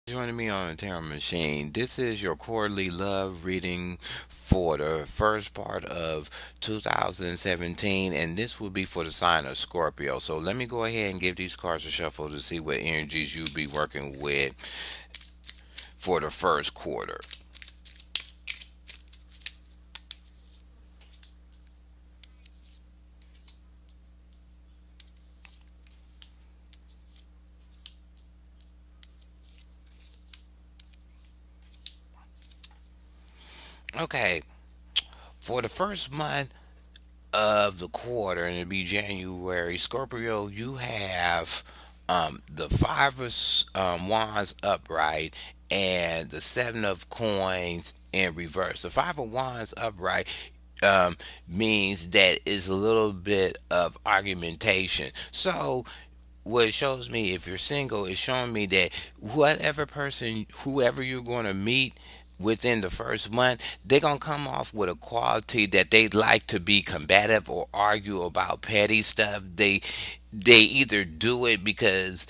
Joining me on the Tarot Machine. This is your quarterly love reading for the first part of 2017, and this will be for the sign of Scorpio. So let me go ahead and give these cards a shuffle to see what energies you'll be working with for the first quarter. Okay, for the first month of the quarter, and it'll be January, Scorpio, you have the Five of Wands upright and the Seven of Coins in reverse. The Five of Wands upright means that is a little bit of argumentation. So what it shows me, if you're single, is showing me that whoever you're going to meet within the first month, they're going to come off with a quality that they like to be combative or argue about petty stuff. They either do it because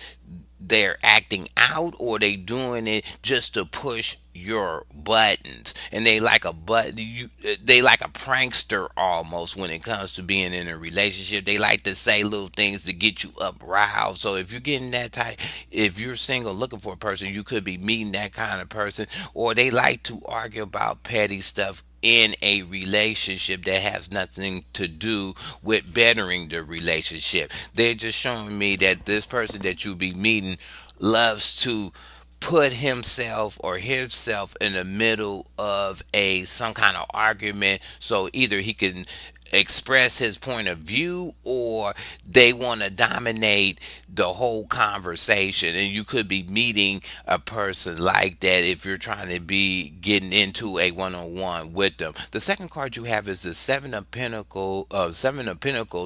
they're acting out, or they doing it just to push your buttons, and they like a prankster almost when it comes to being in a relationship. They like to say little things to get you up riled. So if you're getting that type, if you're single looking for a person, you could be meeting that kind of person. Or they like to argue about petty stuff in a relationship that has nothing to do with bettering the relationship. They're just showing me that this person that you'll be meeting loves to put himself or herself in the middle of a some kind of argument, so either he can express his point of view, or they want to dominate the whole conversation. And you could be meeting a person like that if you're trying to be getting into a one-on-one with them. The second card you have is the Seven of Pentacles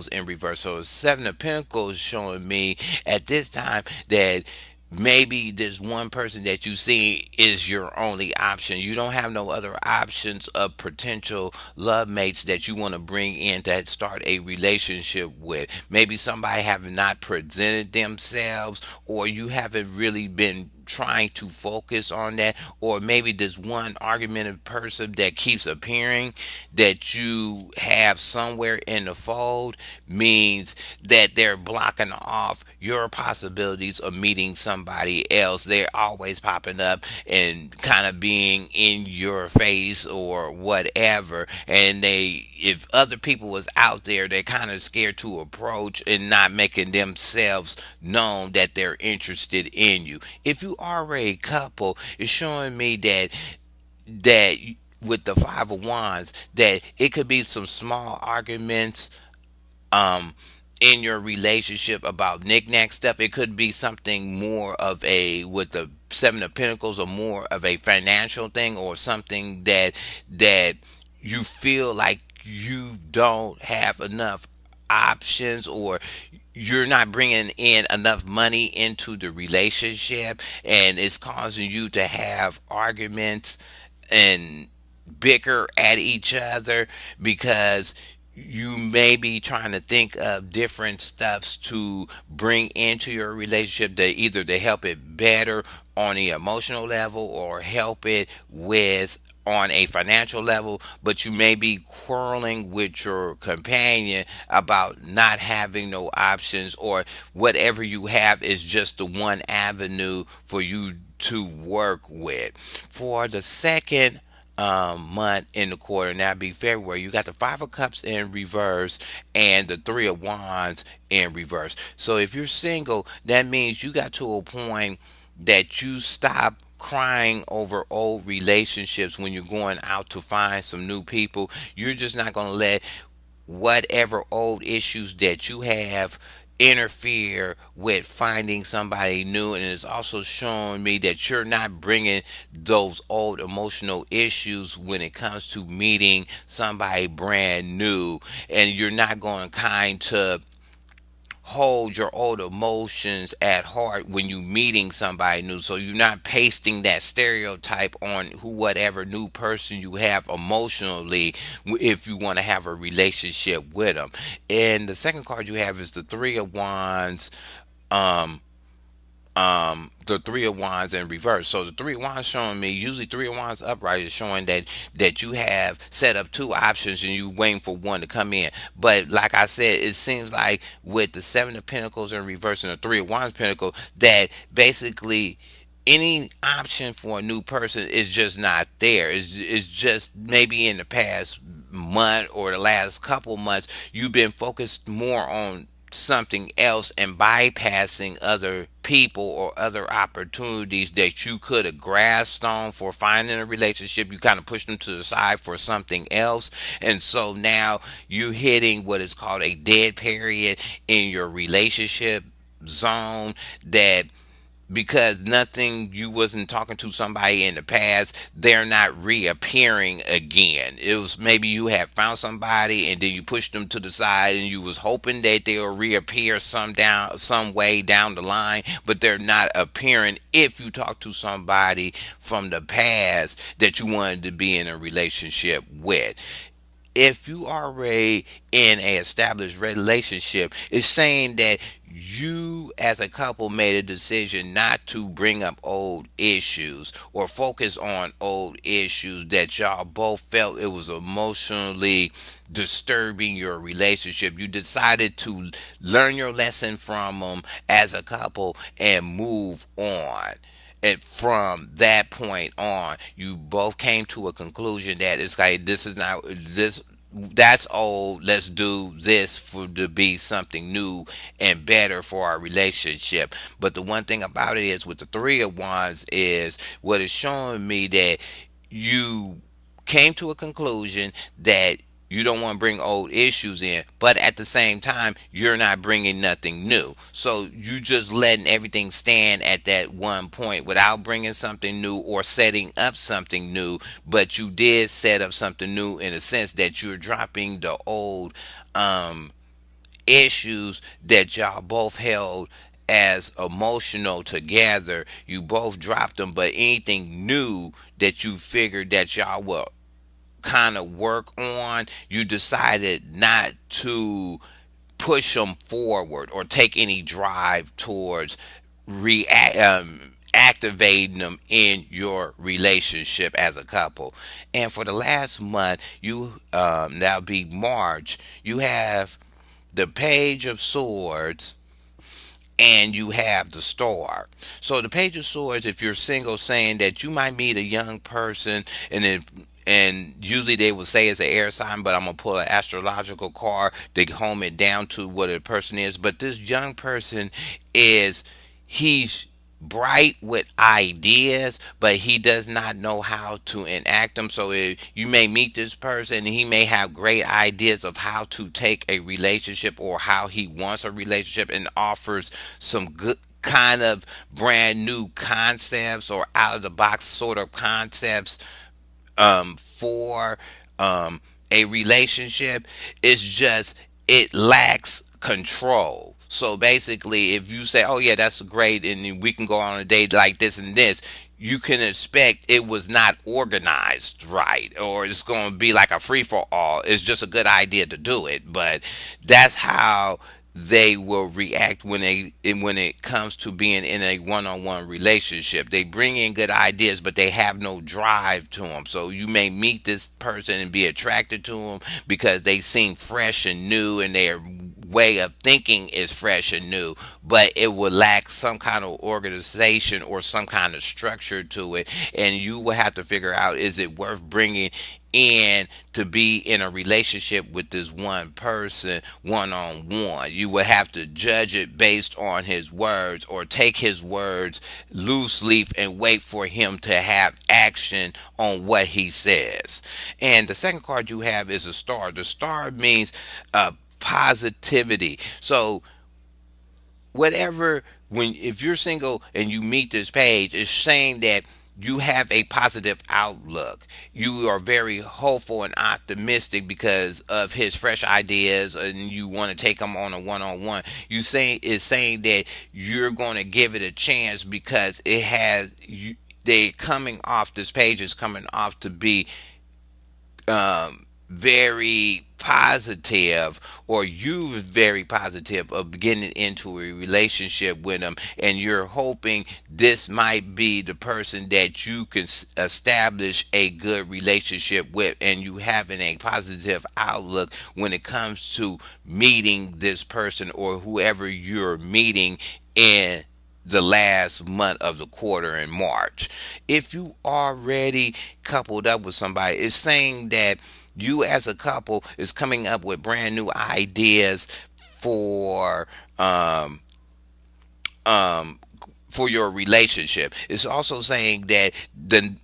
in reverse. So Seven of Pentacles showing me at this time that maybe this one person that you see is your only option. You don't have no other options of potential love mates that you want to bring in to start a relationship with. Maybe somebody have not presented themselves, or you haven't really been trying to focus on that, or maybe this one argumentative person that keeps appearing that you have somewhere in the fold means that they're blocking off your possibilities of meeting somebody else. They're always popping up and kind of being in your face or whatever, and if other people was out there, they're kind of scared to approach and not making themselves known that they're interested in you. If you are a couple, it's showing me that with the Five of Wands, that it could be some small arguments um in your relationship about knickknack stuff. It could be something more of a, with the Seven of Pentacles, or more of a financial thing, or something that you feel like you don't have enough options, or you're not bringing in enough money into the relationship, and it's causing you to have arguments and bicker at each other, because you may be trying to think of different steps to bring into your relationship, to either to help it better on the emotional level, or help it with on a financial level. But you may be quarreling with your companion about not having no options, or whatever you have is just the one avenue for you to work with. For the second month in the quarter, and that'd be February, you got the Five of Cups in reverse and the Three of Wands in reverse. So if you're single, that means you got to a point that you stop crying over old relationships when you're going out to find some new people. You're just not going to let whatever old issues that you have interfere with finding somebody new. And it's also showing me that you're not bringing those old emotional issues when it comes to meeting somebody brand new, and you're not going to kind to hold your old emotions at heart when you meeting somebody new. So you're not pasting that stereotype on whatever new person you have emotionally, if you want to have a relationship with them. And the second card you have is the Three of Wands um the three of wands in reverse. So the three of wands showing me, usually three of wands upright is showing that you have set up two options and you waiting for one to come in. But like I said, it seems like with the seven of pentacles in reverse and the three of wands pentacle, that basically any option for a new person is just not there. It's just maybe in the past month or the last couple months you've been focused more on something else and bypassing other people or other opportunities that you could have grasped on for finding a relationship. You kind of pushed them to the side for something else, and so now you're hitting what is called a dead period in your relationship zone, that because nothing, you wasn't talking to somebody in the past, they're not reappearing again. It was maybe you had found somebody and then you pushed them to the side and you was hoping that they'll reappear some way down the line, but they're not appearing if you talk to somebody from the past that you wanted to be in a relationship with. If you already in a established relationship, it's saying that you as a couple made a decision not to bring up old issues or focus on old issues that y'all both felt it was emotionally disturbing your relationship. You decided to learn your lesson from them as a couple and move on. And from that point on, you both came to a conclusion that it's like, this is not this, that's old, let's do this for to be something new and better for our relationship. But the one thing about it is with the three of wands is what is showing me that you came to a conclusion that you don't want to bring old issues in, but at the same time, you're not bringing nothing new. So you just letting everything stand at that one point without bringing something new or setting up something new. But you did set up something new in a sense that you're dropping the old um, issues that y'all both held as emotional together. You both dropped them, but anything new that you figured that y'all will kind of work on, you decided not to push them forward or take any drive towards activating them in your relationship as a couple. And for the last month, you that'll be March, you have the Page of Swords and you have the Star. So the Page of Swords, if you're single, saying that you might meet a young person, and usually they would say it's an air sign, but I'm gonna pull an astrological card to home it down to what a person is. But this young person is, he's bright with ideas, but he does not know how to enact them. So if you may meet this person, and he may have great ideas of how to take a relationship or how he wants a relationship, and offers some good kind of brand new concepts or out of the box sort of concepts for a relationship. It's just it lacks control. So basically, if you say, "Oh yeah, that's great," and we can go on a date like this and this, you can expect it was not organized right, or it's going to be like a free for all. It's just a good idea to do it, but that's how they will react when it comes to being in a one-on-one relationship. They bring in good ideas, but they have no drive to them. So you may meet this person and be attracted to them because they seem fresh and new, and their way of thinking is fresh and new, but it will lack some kind of organization or some kind of structure to it. And you will have to figure out, is it worth bringing in to be in a relationship with this one person one on one? You will have to judge it based on his words, or take his words loose leaf and wait for him to have action on what he says. And the second card you have is a Star. The Star means positivity. So whatever, when if you're single and you meet this page, it's saying that you have a positive outlook. You are very hopeful and optimistic because of his fresh ideas, and you want to take him on a one-on-one. You say is saying that you're going to give it a chance because it has they coming off, this page is coming off to be very positive, or you very positive of getting into a relationship with them, and you're hoping this might be the person that you can establish a good relationship with, and you having a positive outlook when it comes to meeting this person or whoever you're meeting in the last month of the quarter in March. If you already coupled up with somebody, it's saying that you as a couple is coming up with brand new ideas for um um for your relationship. It's also saying that the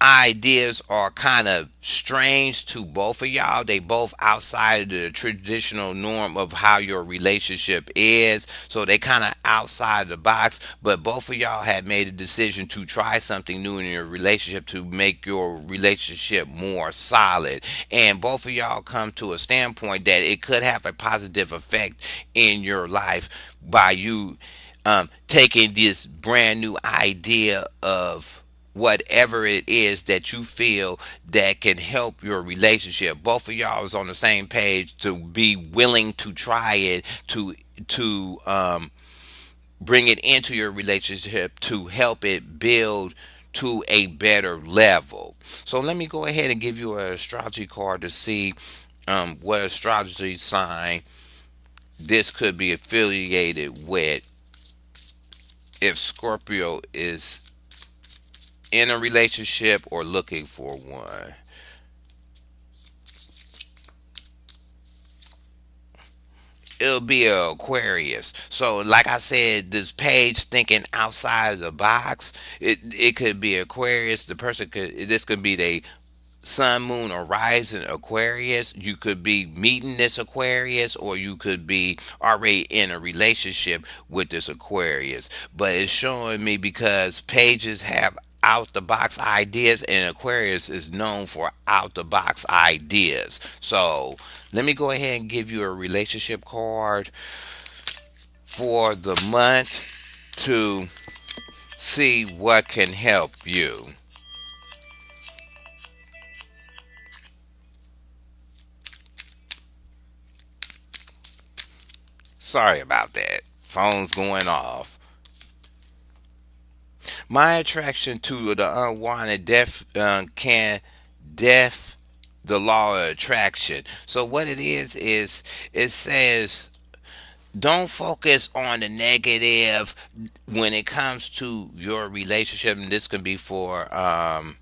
ideas are kind of strange to both of y'all. They both outside of the traditional norm of how your relationship is. So they kind of outside the box, but both of y'all had made a decision to try something new in your relationship to make your relationship more solid. And both of y'all come to a standpoint that it could have a positive effect in your life by you taking this brand new idea of whatever it is that you feel that can help your relationship. Both of y'all is on the same page to be willing to try it, to bring it into your relationship to help it build to a better level. So let me go ahead and give you an astrology card to see what astrology sign this could be affiliated with, if Scorpio is in a relationship or looking for one. It'll be a Aquarius. So, like I said, this page thinking outside the box. It could be Aquarius. The person could. This could be the sun, moon, or rising Aquarius. You could be meeting this Aquarius, or you could be already in a relationship with this Aquarius. But it's showing me because pages have out the box ideas, and Aquarius is known for out the box ideas. So let me go ahead and give you a relationship card for the month to see what can help you. Sorry about that. Phone's going off. My attraction to the unwanted death can death the law of attraction. So what it is it says don't focus on the negative when it comes to your relationship. And this could be for um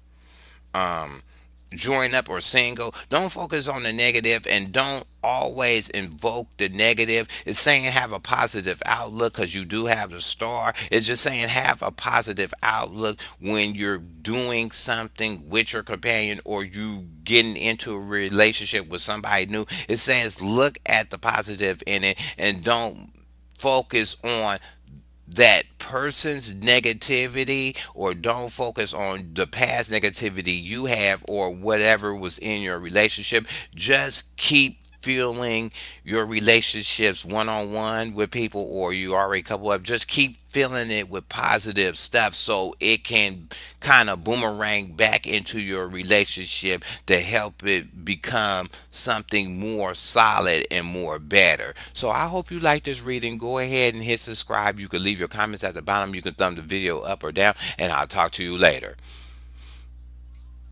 join up or single. Don't focus on the negative and don't always invoke the negative. It's saying have a positive outlook because you do have the star. It's just saying have a positive outlook when you're doing something with your companion or you getting into a relationship with somebody new. It says look at the positive in it and don't focus on that person's negativity, or don't focus on the past negativity you have or whatever was in your relationship. Just keep feeling your relationships one on one with people or you already couple up. Just keep filling it with positive stuff so it can kind of boomerang back into your relationship to help it become something more solid and more better. So I hope you like this reading. Go ahead and hit subscribe. You can leave your comments at the bottom. You can thumb the video up or down, and I'll talk to you later.